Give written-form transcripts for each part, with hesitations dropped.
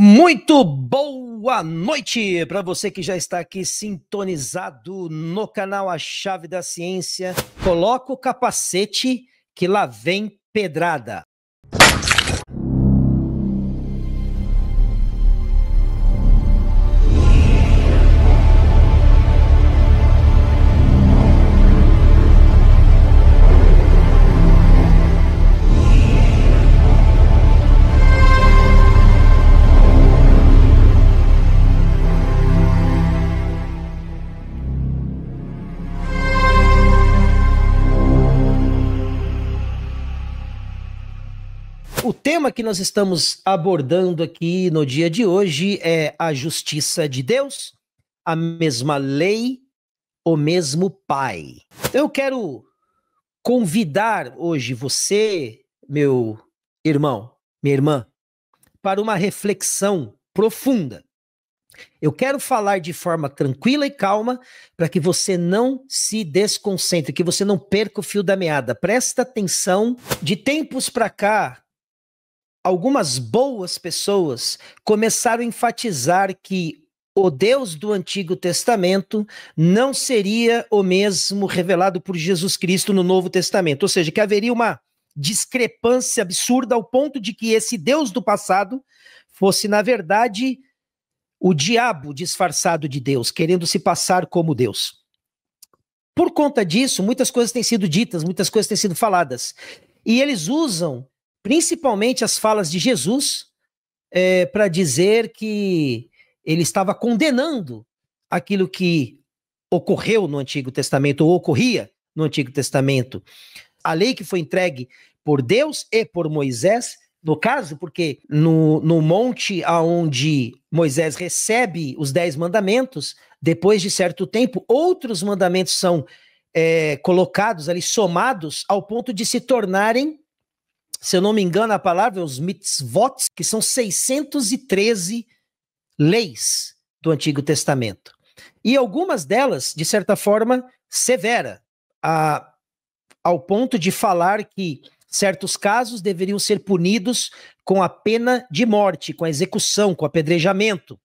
Muito boa noite para você que já está aqui sintonizado no canal A Chave da Ciência. Coloca o capacete que lá vem pedrada. O tema que nós estamos abordando aqui no dia de hoje é a justiça de Deus, a mesma lei, o mesmo Pai. Então eu quero convidar hoje você, meu irmão, minha irmã, para uma reflexão profunda. Eu quero falar de forma tranquila e calma para que você não se desconcentre, que você não perca o fio da meada. Presta atenção, de tempos para cá, algumas boas pessoas começaram a enfatizar que o Deus do Antigo Testamento não seria o mesmo revelado por Jesus Cristo no Novo Testamento. Ou seja, que haveria uma discrepância absurda ao ponto de que esse Deus do passado fosse, na verdade, o diabo disfarçado de Deus, querendo se passar como Deus. Por conta disso, muitas coisas têm sido ditas, muitas coisas têm sido faladas. E eles usam principalmente as falas de Jesus para dizer que ele estava condenando aquilo que ocorreu no Antigo Testamento, ou ocorria no Antigo Testamento. A lei que foi entregue por Deus e por Moisés, no caso, porque no monte onde Moisés recebe os 10 mandamentos, depois de certo tempo, outros mandamentos são colocados ali, somados, ao ponto de se tornarem, se eu não me engano a palavra, os mitzvot, que são 613 leis do Antigo Testamento. E algumas delas, de certa forma, severa, ao ponto de falar que certos casos deveriam ser punidos com a pena de morte, com a execução, com o apedrejamento,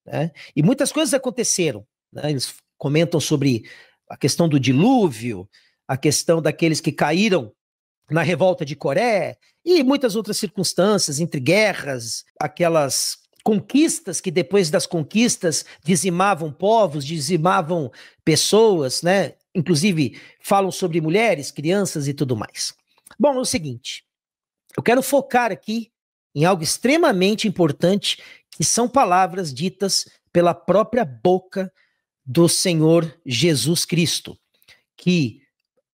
né? E muitas coisas aconteceram, né? Eles comentam sobre a questão do dilúvio, a questão daqueles que caíram na revolta de Coré, e muitas outras circunstâncias, entre guerras, aquelas conquistas que depois das conquistas dizimavam povos, dizimavam pessoas, né? Inclusive falam sobre mulheres, crianças e tudo mais. Bom, é o seguinte, eu quero focar aqui em algo extremamente importante, que são palavras ditas pela própria boca do Senhor Jesus Cristo, que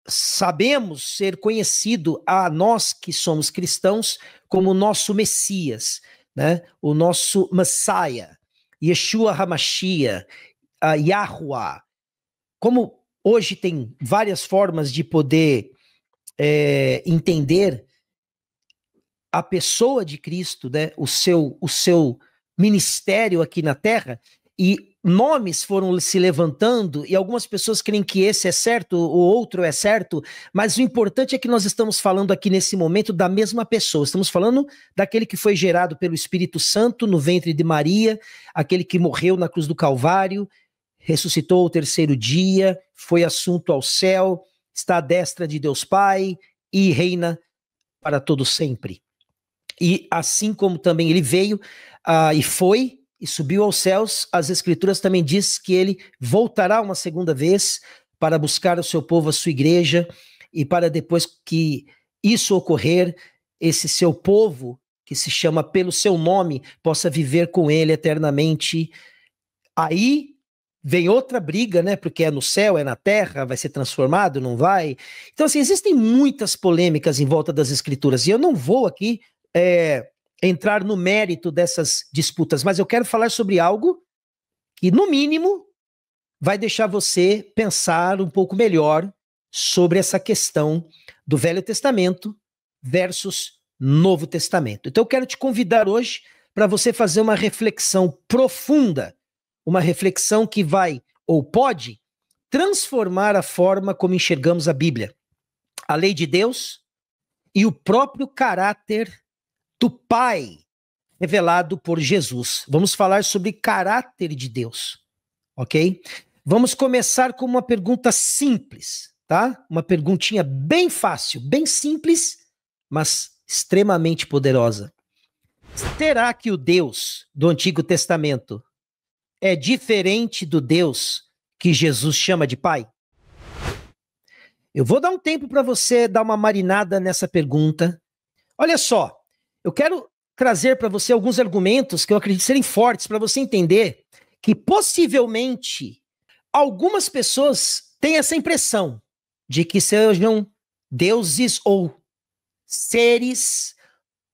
sabemos ser conhecido a nós que somos cristãos como o nosso Messias, né? O nosso Messiah, Yeshua HaMashiach, Yahuwah. Como hoje tem várias formas de poder entender a pessoa de Cristo, né? o seu ministério aqui na Terra, e nomes foram se levantando, e algumas pessoas creem que esse é certo, o outro é certo, mas o importante é que nós estamos falando aqui nesse momento da mesma pessoa, estamos falando daquele que foi gerado pelo Espírito Santo no ventre de Maria, aquele que morreu na cruz do Calvário, ressuscitou ao terceiro dia, foi assunto ao céu, está à destra de Deus Pai e reina para todo sempre. E assim como também ele veio e foi e subiu aos céus, as Escrituras também diz que ele voltará uma segunda vez para buscar o seu povo, a sua igreja, e para depois que isso ocorrer, esse seu povo, que se chama pelo seu nome, possa viver com ele eternamente. Aí vem outra briga, né? Porque é no céu, é na terra, vai ser transformado, não vai? Então, assim, existem muitas polêmicas em volta das Escrituras, e eu não vou aqui entrar no mérito dessas disputas, mas eu quero falar sobre algo que, no mínimo, vai deixar você pensar um pouco melhor sobre essa questão do Velho Testamento versus Novo Testamento. Então eu quero te convidar hoje para você fazer uma reflexão profunda, uma reflexão que vai, ou pode, transformar a forma como enxergamos a Bíblia, a lei de Deus e o próprio caráter do Pai revelado por Jesus. Vamos falar sobre caráter de Deus, ok? Vamos começar com uma pergunta simples, tá? Uma perguntinha bem fácil, bem simples, mas extremamente poderosa. Será que o Deus do Antigo Testamento é diferente do Deus que Jesus chama de Pai? Eu vou dar um tempo para você dar uma marinada nessa pergunta. Olha só, eu quero trazer para você alguns argumentos que eu acredito serem fortes para você entender que possivelmente algumas pessoas têm essa impressão de que sejam deuses ou seres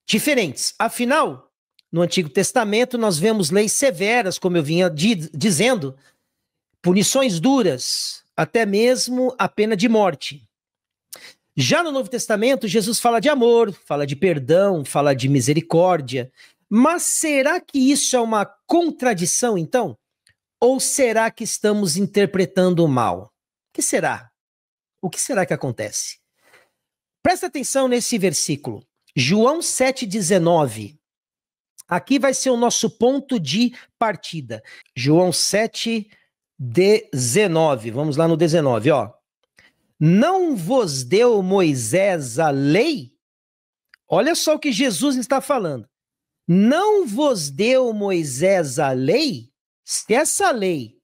diferentes. Afinal, no Antigo Testamento nós vemos leis severas, como eu vinha dizendo, punições duras, até mesmo a pena de morte. Já no Novo Testamento, Jesus fala de amor, fala de perdão, fala de misericórdia. Mas será que isso é uma contradição, então? Ou será que estamos interpretando mal? O que será? O que será que acontece? Presta atenção nesse versículo. João 7,19. Aqui vai ser o nosso ponto de partida. João 7,19. Vamos lá no 19, ó. Não vos deu Moisés a lei? Olha só o que Jesus está falando. Não vos deu Moisés a lei? Se essa lei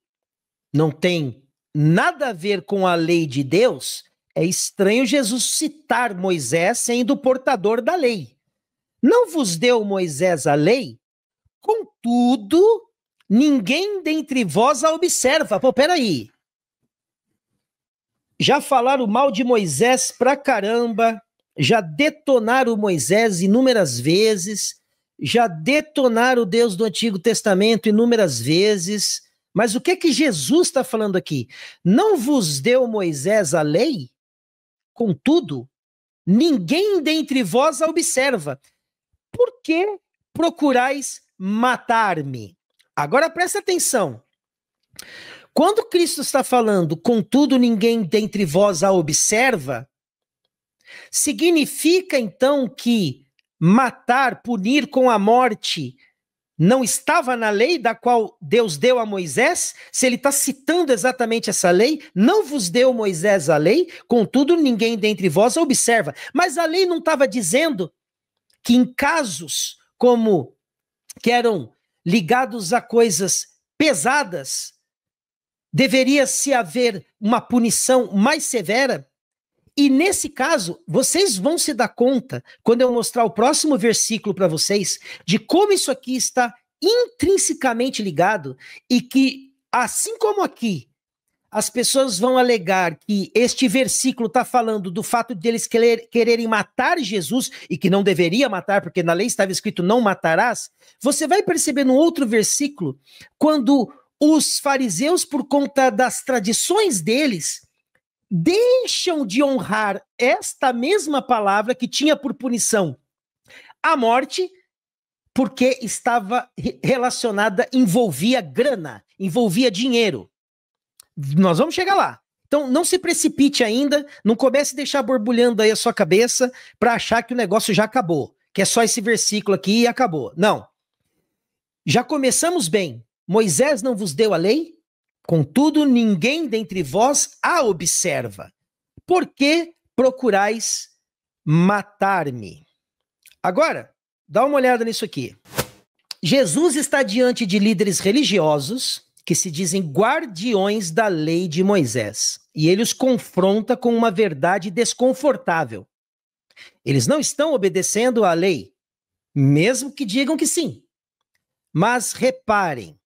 não tem nada a ver com a lei de Deus, é estranho Jesus citar Moisés sendo o portador da lei. Não vos deu Moisés a lei? Contudo, ninguém dentre vós a observa. Pô, peraí. Já falaram mal de Moisés pra caramba, já detonaram Moisés inúmeras vezes, já detonaram o Deus do Antigo Testamento inúmeras vezes, mas o que que Jesus está falando aqui? Não vos deu Moisés a lei? Contudo, ninguém dentre vós a observa. Por que procurais matar-me? Agora presta atenção. Quando Cristo está falando, contudo ninguém dentre vós a observa, significa então que matar, punir com a morte, não estava na lei da qual Deus deu a Moisés? Se ele está citando exatamente essa lei, não vos deu Moisés a lei, contudo ninguém dentre vós a observa. Mas a lei não estava dizendo que em casos como que eram ligados a coisas pesadas, deveria se haver uma punição mais severa? E nesse caso, vocês vão se dar conta, quando eu mostrar o próximo versículo para vocês, de como isso aqui está intrinsecamente ligado e que, assim como aqui, as pessoas vão alegar que este versículo está falando do fato de eles quererem matar Jesus e que não deveria matar, porque na lei estava escrito não matarás. Você vai perceber no outro versículo, quando os fariseus, por conta das tradições deles, deixam de honrar esta mesma palavra que tinha por punição a morte, porque estava relacionada, envolvia grana, envolvia dinheiro. Nós vamos chegar lá. Então não se precipite ainda, não comece a deixar borbulhando aí a sua cabeça para achar que o negócio já acabou, que é só esse versículo aqui e acabou. Não. Já começamos bem. Moisés não vos deu a lei? Contudo, ninguém dentre vós a observa. Por que procurais matar-me? Agora, dá uma olhada nisso aqui. Jesus está diante de líderes religiosos que se dizem guardiões da lei de Moisés. E ele os confronta com uma verdade desconfortável. Eles não estão obedecendo à lei, mesmo que digam que sim. Mas reparem,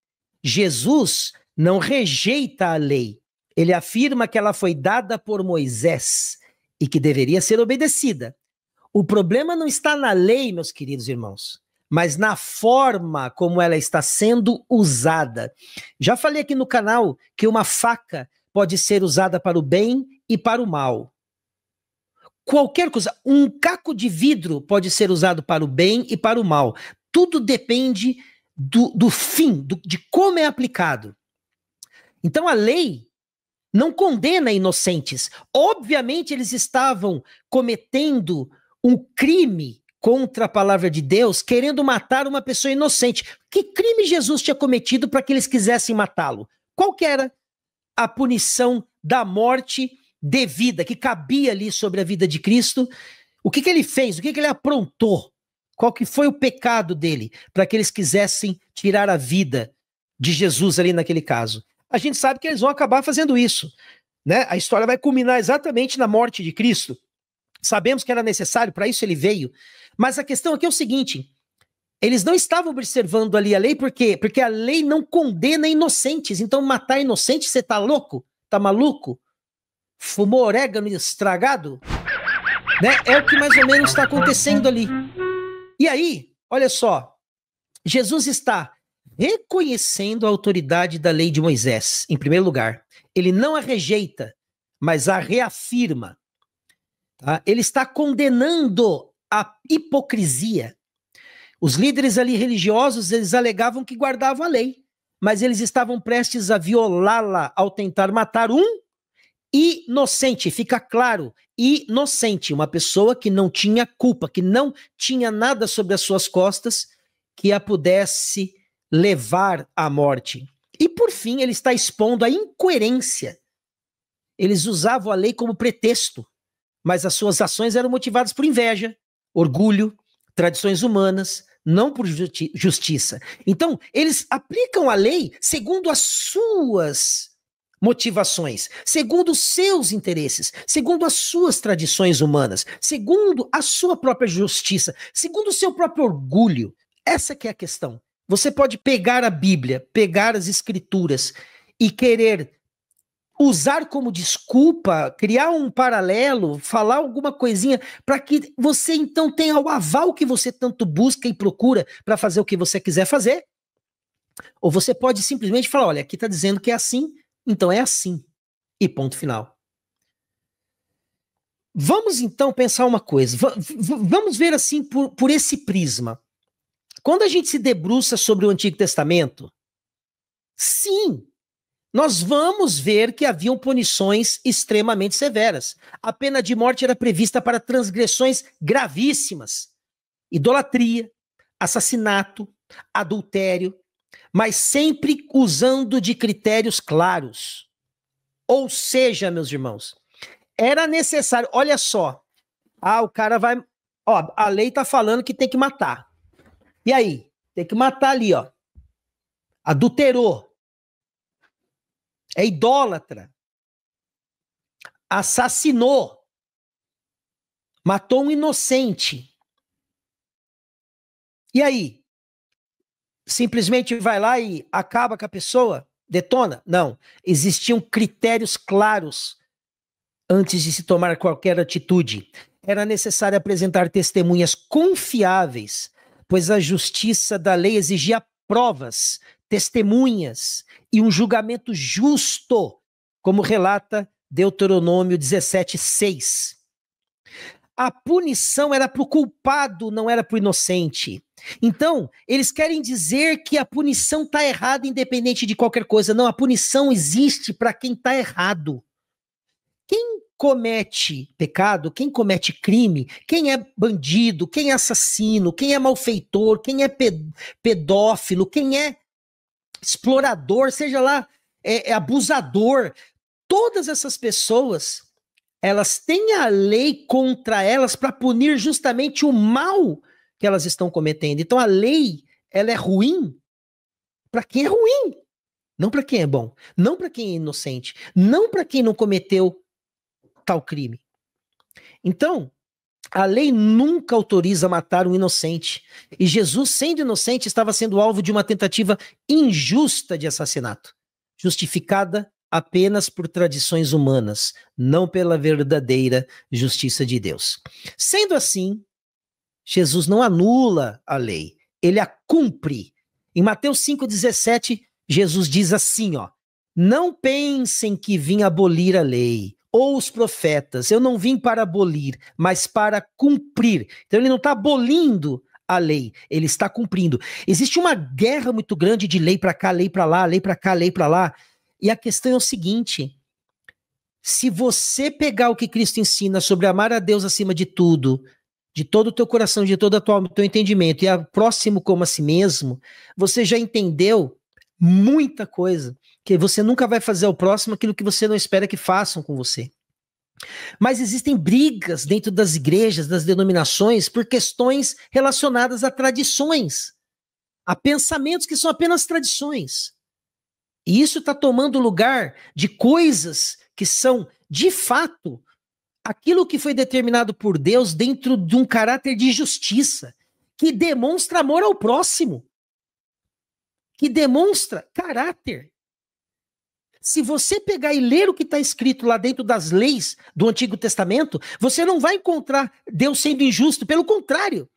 Jesus não rejeita a lei. Ele afirma que ela foi dada por Moisés e que deveria ser obedecida. O problema não está na lei, meus queridos irmãos, mas na forma como ela está sendo usada. Já falei aqui no canal que uma faca pode ser usada para o bem e para o mal. Qualquer coisa, um caco de vidro pode ser usado para o bem e para o mal. Tudo depende do fim, de como é aplicado. Então a lei não condena inocentes. Obviamente eles estavam cometendo um crime contra a palavra de Deus, querendo matar uma pessoa inocente. Que crime Jesus tinha cometido para que eles quisessem matá-lo? Qual que era a punição da morte devida, que cabia ali sobre a vida de Cristo? O que ele fez? O que ele aprontou? Qual que foi o pecado dele para que eles quisessem tirar a vida de Jesus ali naquele caso? A gente sabe que eles vão acabar fazendo isso, né? A história vai culminar exatamente na morte de Cristo. Sabemos que era necessário, para isso ele veio. Mas a questão aqui é o seguinte: eles não estavam observando ali a lei, por quê? Porque a lei não condena inocentes. Então matar inocente, você tá louco? Tá maluco? Fumou orégano estragado? Né? É o que mais ou menos está acontecendo ali. E aí, olha só, Jesus está reconhecendo a autoridade da lei de Moisés, em primeiro lugar. Ele não a rejeita, mas a reafirma. Tá? Ele está condenando a hipocrisia. Os líderes ali religiosos, eles alegavam que guardavam a lei, mas eles estavam prestes a violá-la ao tentar matar um inocente. Fica claro, inocente, uma pessoa que não tinha culpa, que não tinha nada sobre as suas costas que a pudesse levar à morte. E por fim, ele está expondo a incoerência. Eles usavam a lei como pretexto, mas as suas ações eram motivadas por inveja, orgulho, tradições humanas, não por justiça. Então, eles aplicam a lei segundo as suas motivações, segundo os seus interesses, segundo as suas tradições humanas, segundo a sua própria justiça, segundo o seu próprio orgulho. Essa que é a questão. Você pode pegar a Bíblia, pegar as Escrituras e querer usar como desculpa, criar um paralelo, falar alguma coisinha para que você então tenha o aval que você tanto busca e procura para fazer o que você quiser fazer. Ou você pode simplesmente falar, olha, aqui está dizendo que é assim, então é assim. E ponto final. Vamos então pensar uma coisa. Vamos ver assim por esse prisma. Quando a gente se debruça sobre o Antigo Testamento, sim, nós vamos ver que haviam punições extremamente severas. A pena de morte era prevista para transgressões gravíssimas. Idolatria, assassinato, adultério, mas sempre usando de critérios claros. Ou seja, meus irmãos, era necessário, olha só, o cara vai, a lei está falando que tem que matar. E aí? Tem que matar ali, adulterou. É idólatra, assassinou, matou um inocente. E aí? Simplesmente vai lá e acaba com a pessoa? Detona? Não. Existiam critérios claros antes de se tomar qualquer atitude. Era necessário apresentar testemunhas confiáveis, pois a justiça da lei exigia provas, testemunhas e um julgamento justo, como relata Deuteronômio 17:6. A punição era para o culpado, não era para o inocente. Então, eles querem dizer que a punição está errada independente de qualquer coisa. Não, a punição existe para quem está errado. Quem comete pecado, quem comete crime, quem é bandido, quem é assassino, quem é malfeitor, quem é pedófilo, quem é explorador, seja lá, abusador, todas essas pessoas, elas têm a lei contra elas para punir justamente o mal que elas estão cometendo. Então a lei, ela é ruim para quem é ruim, não para quem é bom, não para quem é inocente, não para quem não cometeu tal crime. Então, a lei nunca autoriza matar um inocente. E Jesus, sendo inocente, estava sendo alvo de uma tentativa injusta de assassinato, justificada apenas por tradições humanas, não pela verdadeira justiça de Deus. Sendo assim, Jesus não anula a lei, ele a cumpre. Em Mateus 5,17, Jesus diz assim, não pensem que vim abolir a lei ou os profetas, eu não vim para abolir, mas para cumprir. Então ele não está abolindo a lei, ele está cumprindo. Existe uma guerra muito grande de lei para cá, lei para lá, lei para cá, lei para lá. E a questão é o seguinte: se você pegar o que Cristo ensina sobre amar a Deus acima de tudo, de todo o teu coração, de todo o teu entendimento, e a próximo como a si mesmo, você já entendeu muita coisa, que você nunca vai fazer ao próximo aquilo que você não espera que façam com você. Mas existem brigas dentro das igrejas, das denominações, por questões relacionadas a tradições, a pensamentos que são apenas tradições. E isso está tomando lugar de coisas que são, de fato, aquilo que foi determinado por Deus dentro de um caráter de justiça, que demonstra amor ao próximo, que demonstra caráter. Se você pegar e ler o que está escrito lá dentro das leis do Antigo Testamento, você não vai encontrar Deus sendo injusto, pelo contrário,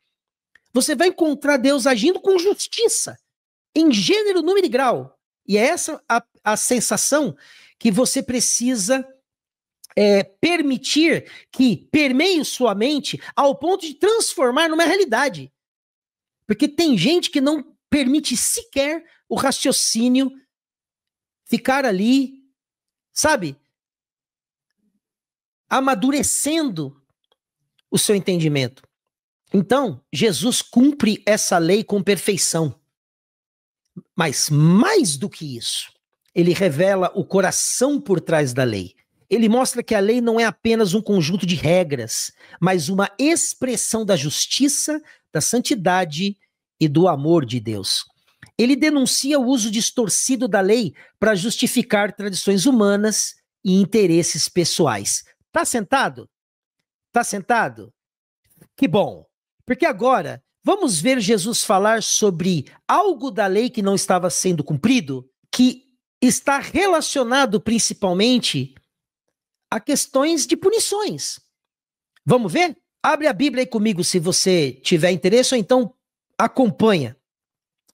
você vai encontrar Deus agindo com justiça, em gênero, número e grau. E é essa a sensação que você precisa permitir que permeie sua mente ao ponto de transformar numa realidade. Porque tem gente que não permite sequer o raciocínio ficar ali, sabe, amadurecendo o seu entendimento. Então, Jesus cumpre essa lei com perfeição. Mas mais do que isso, ele revela o coração por trás da lei. Ele mostra que a lei não é apenas um conjunto de regras, mas uma expressão da justiça, da santidade e do amor de Deus. Ele denuncia o uso distorcido da lei para justificar tradições humanas e interesses pessoais. Tá sentado? Tá sentado? Que bom. Porque agora vamos ver Jesus falar sobre algo da lei que não estava sendo cumprido, que está relacionado principalmente a questões de punições. Vamos ver? Abre a Bíblia aí comigo se você tiver interesse, ou então acompanha.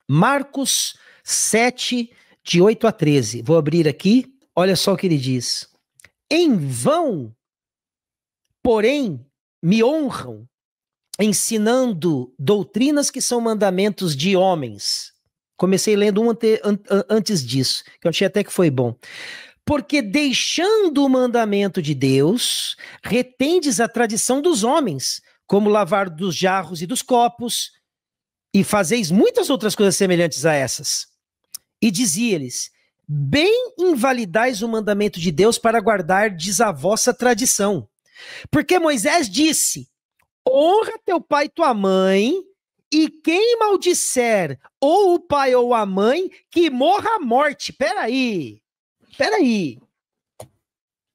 Marcos 7, de 8 a 13. Vou abrir aqui, olha só o que ele diz. Em vão, porém, me honram, ensinando doutrinas que são mandamentos de homens. Comecei lendo um antes disso, que eu achei até que foi bom. Porque deixando o mandamento de Deus, retendes a tradição dos homens, como lavar dos jarros e dos copos, e fazeis muitas outras coisas semelhantes a essas. E dizia-lhes, bem invalidais o mandamento de Deus para guardardes a vossa tradição. Porque Moisés disse, honra teu pai e tua mãe, e quem maldisser ou o pai ou a mãe, que morra a morte. Peraí.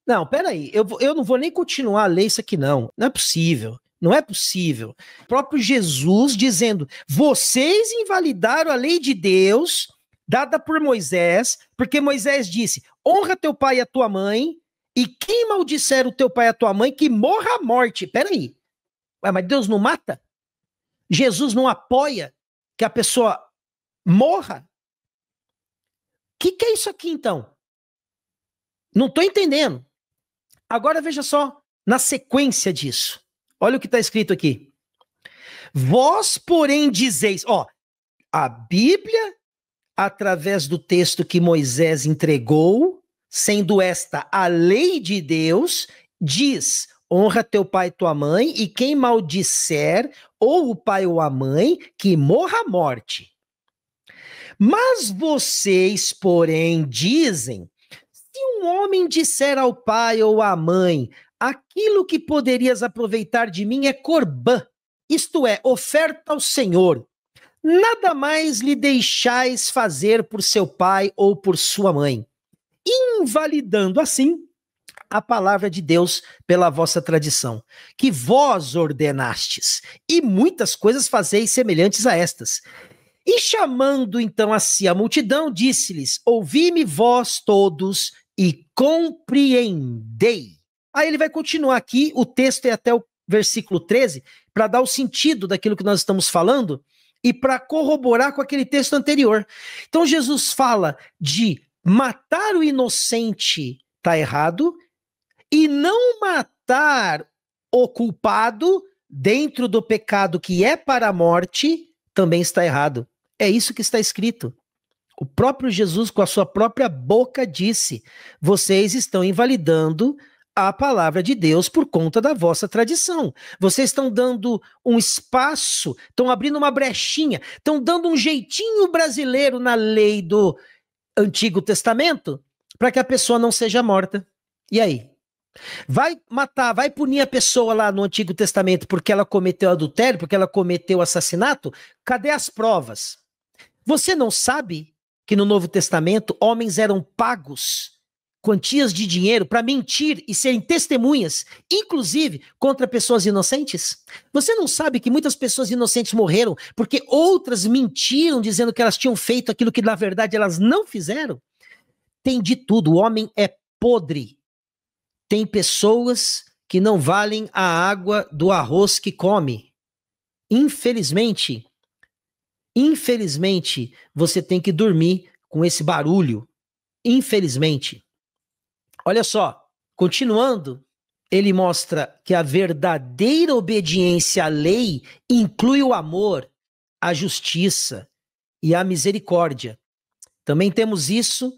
Não, peraí. Eu não vou nem continuar a ler isso aqui, não. Não é possível. Não é possível. O próprio Jesus dizendo, vocês invalidaram a lei de Deus, dada por Moisés, porque Moisés disse, honra teu pai e a tua mãe, e quem maldisser o teu pai e a tua mãe, que morra a morte. Peraí. Ué, mas Deus não mata? Jesus não apoia que a pessoa morra? O que é isso aqui, então? Não estou entendendo. Agora veja só, na sequência disso. Olha o que está escrito aqui. Vós, porém, dizeis... Ó, a Bíblia, através do texto que Moisés entregou, sendo esta a lei de Deus, diz... Honra teu pai e tua mãe, e quem maldisser, ou o pai ou a mãe, que morra a morte. Mas vocês, porém, dizem, se um homem disser ao pai ou à mãe, aquilo que poderias aproveitar de mim é corbã, isto é, oferta ao Senhor, nada mais lhe deixais fazer por seu pai ou por sua mãe, invalidando assim a palavra de Deus pela vossa tradição, que vós ordenastes, e muitas coisas fazeis semelhantes a estas. E chamando então a si a multidão, disse-lhes, ouvi-me vós todos e compreendei. Aí ele vai continuar aqui, o texto é até o versículo 13, para dar o sentido daquilo que nós estamos falando e para corroborar com aquele texto anterior. Então Jesus fala de matar o inocente, está errado, e não matar o culpado dentro do pecado que é para a morte, também está errado. É isso que está escrito. O próprio Jesus, com a sua própria boca, disse, vocês estão invalidando a palavra de Deus por conta da vossa tradição. Vocês estão dando um espaço, estão abrindo uma brechinha, estão dando um jeitinho brasileiro na lei do Antigo Testamento para que a pessoa não seja morta. E aí? Vai matar, vai punir a pessoa lá no Antigo Testamento porque ela cometeu adultério, porque ela cometeu assassinato? Cadê as provas? Você não sabe que no Novo Testamento homens eram pagos quantias de dinheiro para mentir e serem testemunhas, inclusive contra pessoas inocentes? Você não sabe que muitas pessoas inocentes morreram porque outras mentiram dizendo que elas tinham feito aquilo que na verdade elas não fizeram? Tem de tudo, o homem é podre. Tem pessoas que não valem a água do arroz que come. Infelizmente, você tem que dormir com esse barulho. Infelizmente. Olha só, continuando, ele mostra que a verdadeira obediência à lei inclui o amor, a justiça e a misericórdia. Também temos isso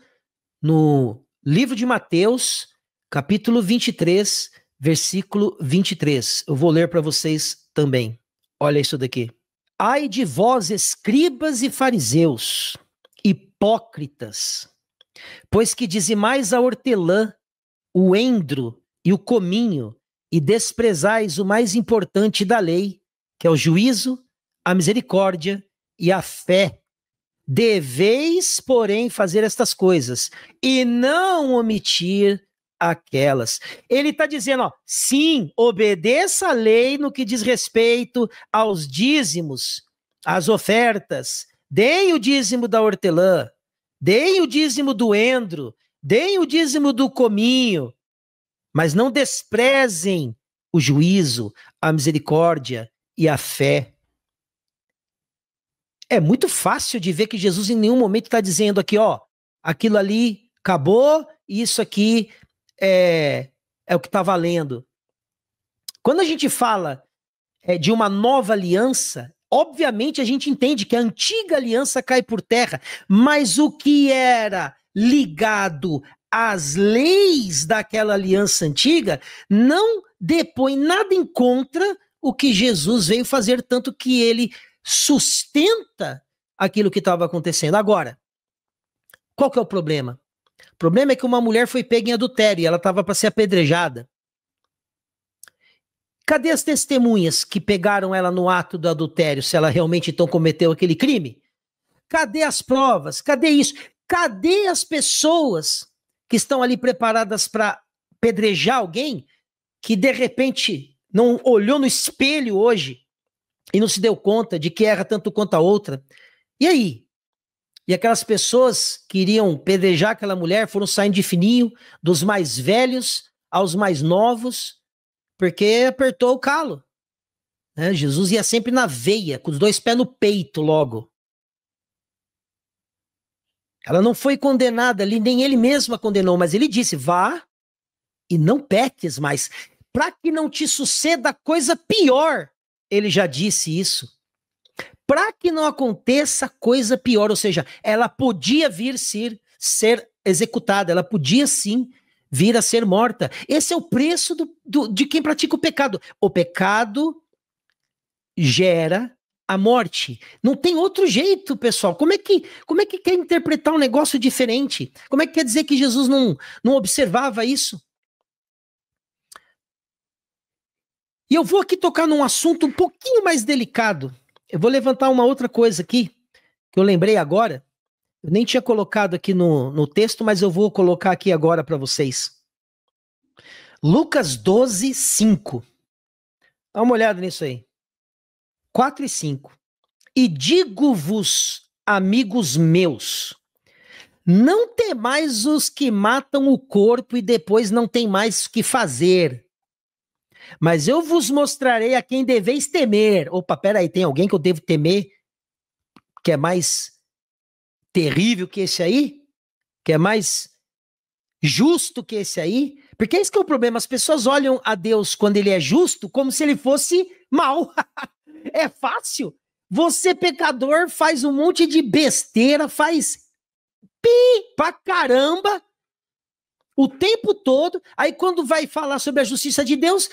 no livro de Mateus, capítulo 23, versículo 23. Eu vou ler para vocês também. Olha isso daqui. Ai de vós, escribas e fariseus, hipócritas, pois que dizimais a hortelã, o endro e o cominho, e desprezais o mais importante da lei, que é o juízo, a misericórdia e a fé. Deveis, porém, fazer estas coisas, e não omitir aquelas. Ele está dizendo, ó, sim, obedeça a lei no que diz respeito aos dízimos, às ofertas. Deem o dízimo da hortelã, deem o dízimo do endro, deem o dízimo do cominho, mas não desprezem o juízo, a misericórdia e a fé. É muito fácil de ver que Jesus em nenhum momento está dizendo aqui, ó, aquilo ali acabou e isso aqui é o que está valendo. Quando a gente fala de uma nova aliança, obviamente a gente entende que a antiga aliança cai por terra, mas o que era ligado às leis daquela aliança antiga não depõe nada em contra o que Jesus veio fazer, tanto que ele sustenta aquilo que estava acontecendo. Agora, qual que é o problema? O problema é que uma mulher foi pega em adultério e ela estava para ser apedrejada. Cadê as testemunhas que pegaram ela no ato do adultério, se ela realmente então cometeu aquele crime? Cadê as provas? Cadê isso? Cadê as pessoas que estão ali preparadas para apedrejar alguém que de repente não olhou no espelho hoje e não se deu conta de que erra tanto quanto a outra? E aí? E aquelas pessoas que iriam apedrejar aquela mulher foram saindo de fininho, dos mais velhos aos mais novos, porque apertou o calo. Né? Jesus ia sempre na veia, com os dois pés no peito logo. Ela não foi condenada ali, nem ele mesmo a condenou, mas ele disse, vá e não peques mais, para que não te suceda coisa pior. Ele já disse isso. Para que não aconteça coisa pior, ou seja, ela podia vir ser executada, ela podia sim vir a ser morta. Esse é o preço de quem pratica o pecado. O pecado gera a morte. Não tem outro jeito, pessoal. Como é que quer interpretar um negócio diferente? Como é que quer dizer que Jesus não observava isso? E eu vou aqui tocar num assunto um pouquinho mais delicado. Eu vou levantar uma outra coisa aqui, que eu lembrei agora. Eu nem tinha colocado aqui no texto, mas eu vou colocar aqui agora para vocês. Lucas 12, 5. Dá uma olhada nisso aí. 4 e 5. E digo-vos, amigos meus, não temais os que matam o corpo e depois não tem mais o que fazer. Mas eu vos mostrarei a quem deveis temer. Opa, peraí, tem alguém que eu devo temer que é mais terrível que esse aí? Que é mais justo que esse aí? Porque esse que é o problema, as pessoas olham a Deus quando ele é justo como se ele fosse mau. É fácil. Você, pecador, faz um monte de besteira, faz pi pra caramba, O tempo todo. Aí quando vai falar sobre a justiça de Deus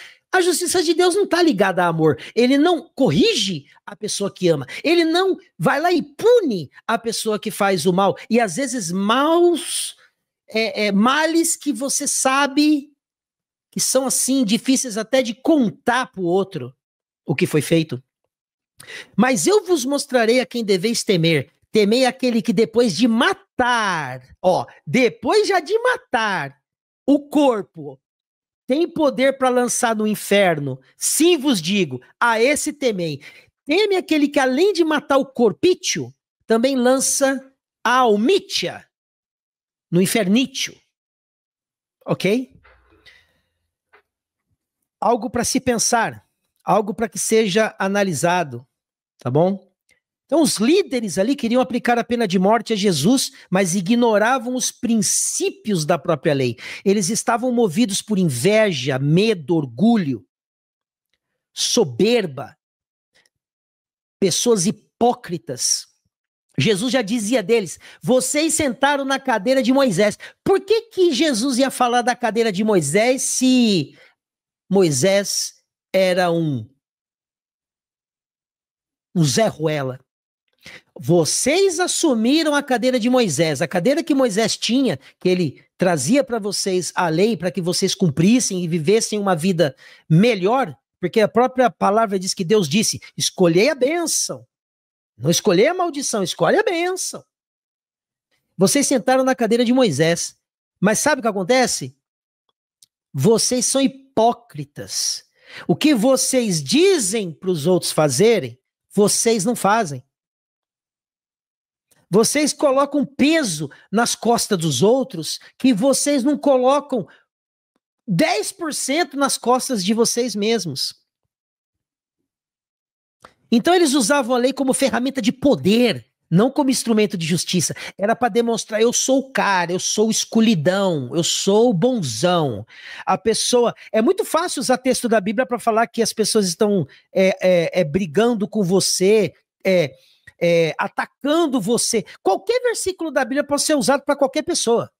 não está ligada a amor. Ele não corrige a pessoa que ama. Ele não vai lá e pune a pessoa que faz o mal. E às vezes males que você sabe que são assim difíceis até de contar para o outro o que foi feito. Mas eu vos mostrarei a quem deveis temer. Temei aquele que depois de matar, depois já de matar o corpo, tem poder para lançar no inferno. Sim, vos digo, a esse temei. Teme aquele que além de matar o corpício, também lança a almítia no infernício. Ok? Algo para se pensar, algo para que seja analisado, tá bom? Então os líderes ali queriam aplicar a pena de morte a Jesus, mas ignoravam os princípios da própria lei. Eles estavam movidos por inveja, medo, orgulho, soberba, pessoas hipócritas. Jesus já dizia deles, vocês sentaram na cadeira de Moisés. Por que Jesus ia falar da cadeira de Moisés se Moisés era um Zé Ruela? Vocês assumiram a cadeira de Moisés, a cadeira que Moisés tinha, que ele trazia para vocês a lei, para que vocês cumprissem e vivessem uma vida melhor, porque a própria palavra diz que Deus disse, escolhei a bênção, não escolhei a maldição, escolhe a bênção. Vocês sentaram na cadeira de Moisés, mas sabe o que acontece? Vocês são hipócritas. O que vocês dizem para os outros fazerem, vocês não fazem. Vocês colocam peso nas costas dos outros que vocês não colocam 10% nas costas de vocês mesmos. Então eles usavam a lei como ferramenta de poder, não como instrumento de justiça. Era para demonstrar, eu sou o cara, eu sou o escolhidão, eu sou o bonzão. A pessoa... É muito fácil usar texto da Bíblia para falar que as pessoas estão brigando com você, atacando você. Qualquer versículo da Bíblia pode ser usado para qualquer pessoa,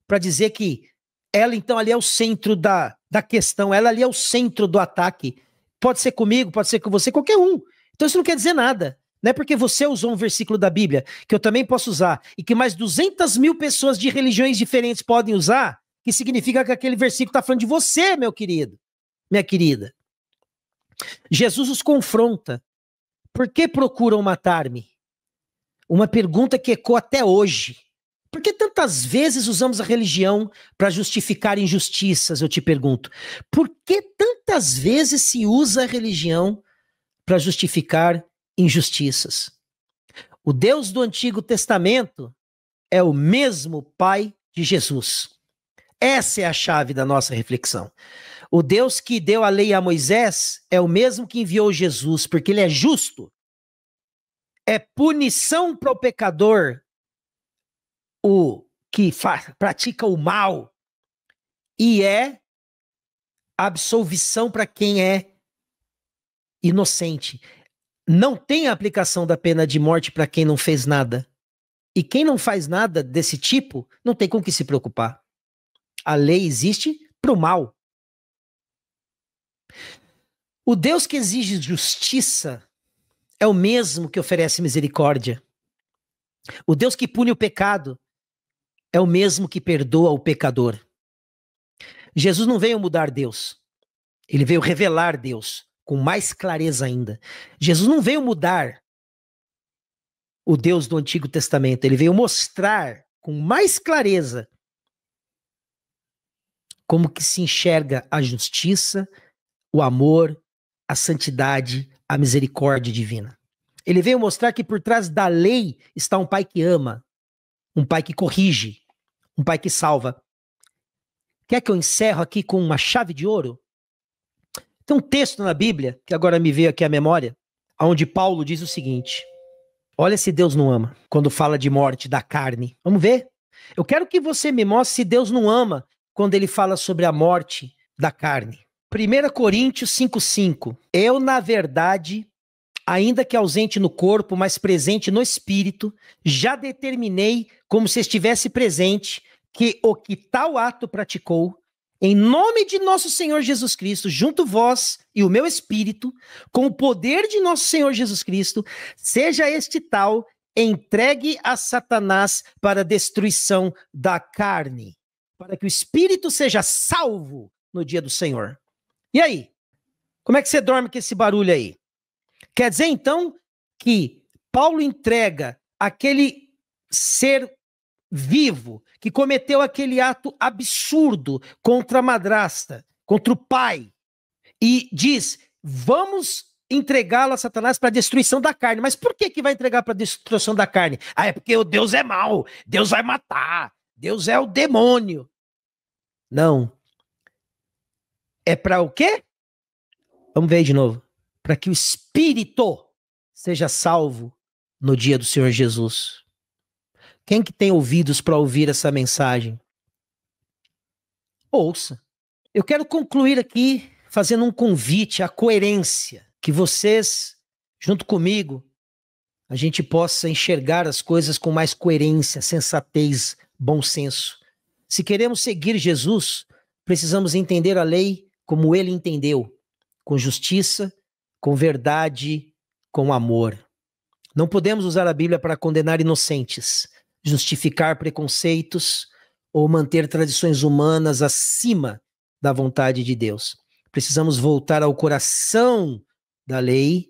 para dizer que ela então ali é o centro da questão, ela ali é o centro do ataque. Pode ser comigo, pode ser com você, qualquer um. Então isso não quer dizer nada. Não é porque você usou um versículo da Bíblia, que eu também posso usar, e que mais 200 mil pessoas de religiões diferentes podem usar, que significa que aquele versículo está falando de você, meu querido, minha querida. Jesus os confronta. Por que procuram matar-me? Uma pergunta que ecoa até hoje. Por que tantas vezes usamos a religião para justificar injustiças, eu te pergunto? Por que tantas vezes se usa a religião para justificar injustiças? O Deus do Antigo Testamento é o mesmo Pai de Jesus. Essa é a chave da nossa reflexão. O Deus que deu a lei a Moisés é o mesmo que enviou Jesus, porque ele é justo. É punição para o pecador, o que pratica o mal, e é absolvição para quem é inocente. Não tem aplicação da pena de morte para quem não fez nada. E quem não faz nada desse tipo, não tem com o que se preocupar. A lei existe para o mal. O Deus que exige justiça é o mesmo que oferece misericórdia. O Deus que pune o pecado é o mesmo que perdoa o pecador. Jesus não veio mudar Deus. Ele veio revelar Deus com mais clareza ainda. Jesus não veio mudar o Deus do Antigo Testamento. Ele veio mostrar com mais clareza como que se enxerga a justiça, o amor, a santidade, a misericórdia divina. Ele veio mostrar que por trás da lei está um pai que ama, um pai que corrige, um pai que salva. Quer que eu encerro aqui com uma chave de ouro? Tem um texto na Bíblia, que agora me veio aqui à memória, onde Paulo diz o seguinte: olha se Deus não ama, quando fala de morte da carne. Vamos ver? Eu quero que você me mostre se Deus não ama quando ele fala sobre a morte da carne. 1 Coríntios 5,5. Eu, na verdade, ainda que ausente no corpo, mas presente no espírito, já determinei, como se estivesse presente, que o que tal ato praticou, em nome de nosso Senhor Jesus Cristo, junto vós e o meu espírito, com o poder de nosso Senhor Jesus Cristo, seja este tal entregue a Satanás para a destruição da carne, para que o espírito seja salvo no dia do Senhor. E aí? Como é que você dorme com esse barulho aí? Quer dizer, então, que Paulo entrega aquele ser vivo que cometeu aquele ato absurdo contra a madrasta, contra o pai, e diz, vamos entregá-lo a Satanás para a destruição da carne. Mas por que vai entregar para a destruição da carne? Ah, é porque o Deus é mau, Deus vai matar, Deus é o demônio. Não. É para o quê? Vamos ver aí de novo. Para que o espírito seja salvo no dia do Senhor Jesus. Quem que tem ouvidos para ouvir essa mensagem? Ouça. Eu quero concluir aqui fazendo um convite à coerência, que vocês, junto comigo, a gente possa enxergar as coisas com mais coerência, sensatez, bom senso. Se queremos seguir Jesus, precisamos entender a lei como ele entendeu, com justiça, com verdade, com amor. Não podemos usar a Bíblia para condenar inocentes, justificar preconceitos ou manter tradições humanas acima da vontade de Deus. Precisamos voltar ao coração da lei,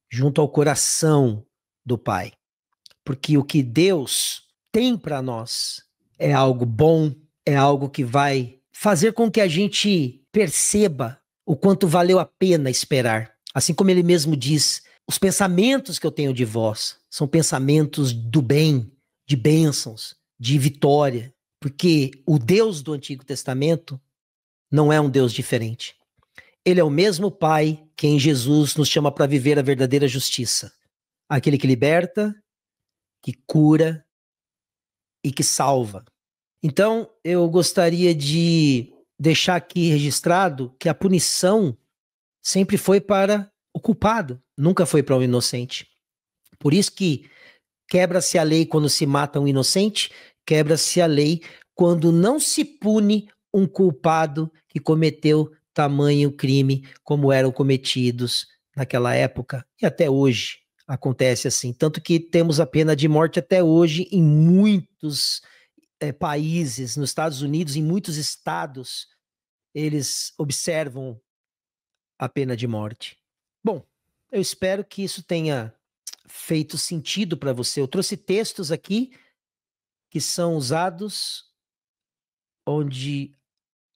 junto ao coração do Pai. Porque o que Deus tem para nós é algo bom, é algo que vai fazer com que a gente perceba o quanto valeu a pena esperar. Assim como ele mesmo diz, os pensamentos que eu tenho de vós são pensamentos do bem, de bênçãos, de vitória. Porque o Deus do Antigo Testamento não é um Deus diferente. Ele é o mesmo Pai que em Jesus nos chama para viver a verdadeira justiça. Aquele que liberta, que cura e que salva. Então, eu gostaria de deixar aqui registrado que a punição sempre foi para o culpado, nunca foi para o inocente. Por isso que quebra-se a lei quando se mata um inocente, quebra-se a lei quando não se pune um culpado que cometeu tamanho crime como eram cometidos naquela época. E até hoje acontece assim. Tanto que temos a pena de morte até hoje em muitos países, nos Estados Unidos, em muitos estados, eles observam a pena de morte. Bom, eu espero que isso tenha feito sentido para você. Eu trouxe textos aqui que são usados onde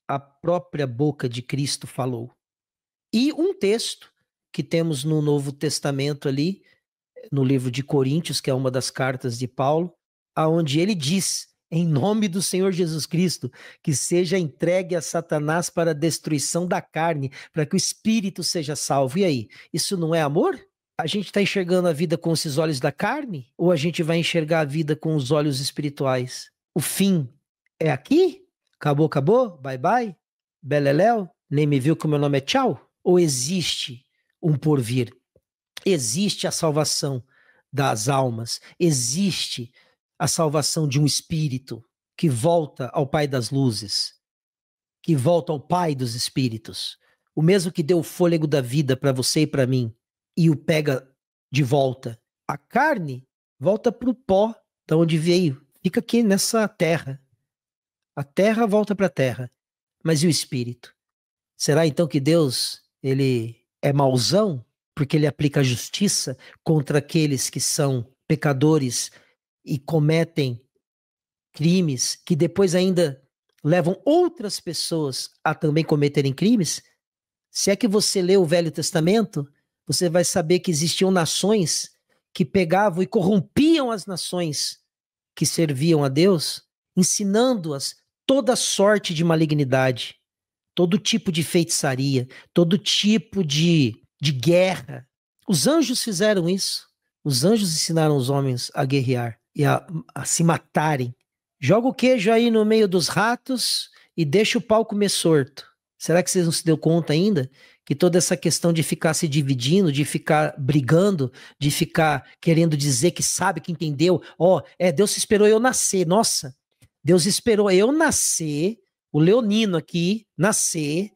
a própria boca de Cristo falou. E um texto que temos no Novo Testamento ali, no livro de Coríntios, que é uma das cartas de Paulo, aonde ele diz, em nome do Senhor Jesus Cristo, que seja entregue a Satanás para a destruição da carne, para que o espírito seja salvo. E aí, isso não é amor? A gente está enxergando a vida com esses olhos da carne? Ou a gente vai enxergar a vida com os olhos espirituais? O fim é aqui? Acabou, acabou? Bye, bye? Beleléu? Nem me viu que o meu nome é tchau? Ou existe um porvir? Existe a salvação das almas? Existe a salvação de um espírito que volta ao Pai das luzes, que volta ao Pai dos espíritos, o mesmo que deu o fôlego da vida para você e para mim, e o pega de volta. A carne volta para o pó de onde veio, fica aqui nessa terra. A terra volta para a terra, mas e o espírito? Será então que Deus, ele é mauzão porque ele aplica a justiça contra aqueles que são pecadores e cometem crimes que depois ainda levam outras pessoas a também cometerem crimes? Se é que você lê o Velho Testamento, você vai saber que existiam nações que pegavam e corrompiam as nações que serviam a Deus, ensinando-as toda sorte de malignidade, todo tipo de feitiçaria, todo tipo de guerra. Os anjos fizeram isso. Os anjos ensinaram os homens a guerrear e a se matarem. Joga o queijo aí no meio dos ratos e deixa o pau comer sorto. Será que vocês não se deu conta ainda que toda essa questão de ficar se dividindo, de ficar brigando, de ficar querendo dizer que sabe, que entendeu, Deus esperou eu nascer, nossa, Deus esperou eu nascer, o leonino aqui, nascer,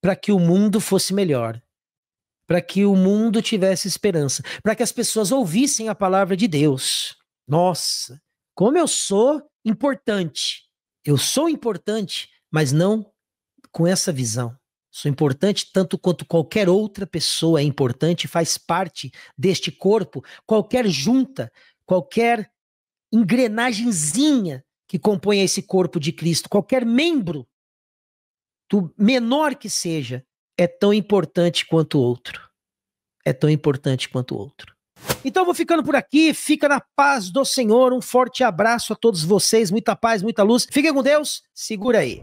para que o mundo fosse melhor, para que o mundo tivesse esperança, para que as pessoas ouvissem a palavra de Deus. Nossa, como eu sou importante. Eu sou importante, mas não com essa visão. Sou importante tanto quanto qualquer outra pessoa é importante, faz parte deste corpo, qualquer junta, qualquer engrenagemzinha que compõe esse corpo de Cristo, qualquer membro, do menor que seja, é tão importante quanto o outro. É tão importante quanto o outro. Então vou ficando por aqui, fica na paz do Senhor, um forte abraço a todos vocês, muita paz, muita luz, fiquem com Deus, segura aí.